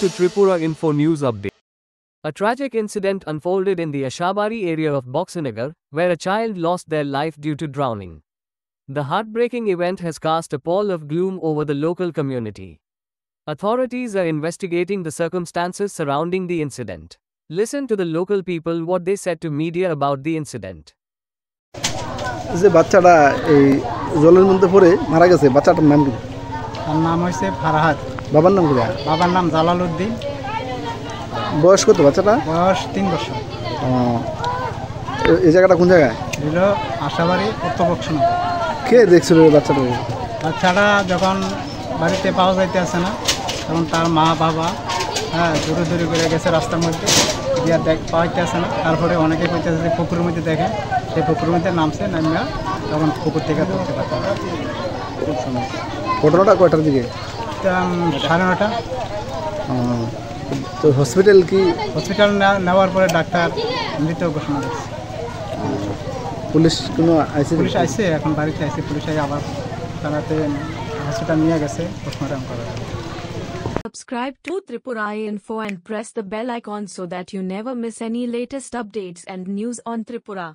to Tripura Info News Update. A tragic incident unfolded in the Ashabari area of Boxanagar, where a child lost their life due to drowning. The heartbreaking event has cast a pall of gloom over the local community. Authorities are investigating the circumstances surrounding the incident. Listen to the local people what they said to media about the incident. যে বাচ্চাটা এই জলের মধ্যে পড়ে মারা গেছে বাচ্চাটার নাম কি? তার নাম হইছে ফারহাদ। বাবার নাম কি? বাবার নাম জালালউদ্দিন। বয়স কত বাচ্চাটা? বয়স 3 বছর। এই জায়গাটা কোন জায়গায়? হলো আশাবাড়ি উত্তর বক্সনগর। কে দেখছিল এই বাচ্চাটা? বাচ্চাটা যখন বাড়িতে পাওয়া যাইতেছে না তখন তার মা বাবা দূরে দূরে করে গেছে রাস্তার মধ্যে গিয়া পাওয়া যাইতেছে না। তারপরে অনেকে কইতেছে যে পুকুরের মধ্যে দেখে, সেই পুকুরের মধ্যে নামছে, নামিয়া তখন পুকুর থেকে ধরতে পারছে। খুব সমস্যা। ঘটনাটা কয়টার দিকে? 9:30। তো হসপিটাল নেওয়ার পরে ডাক্তার মৃত ঘোষণা করছে। পুলিশ কোনো আইসি? পুলিশ আইসে, এখন বাড়িতে আইসে। পুলিশ আবার থানাতে হসপিটাল নিয়ে গেছে পোস্টমর্টম করার জন্য। Subscribe to Tripura Info and press the bell icon so that you never miss any latest updates and news on Tripura.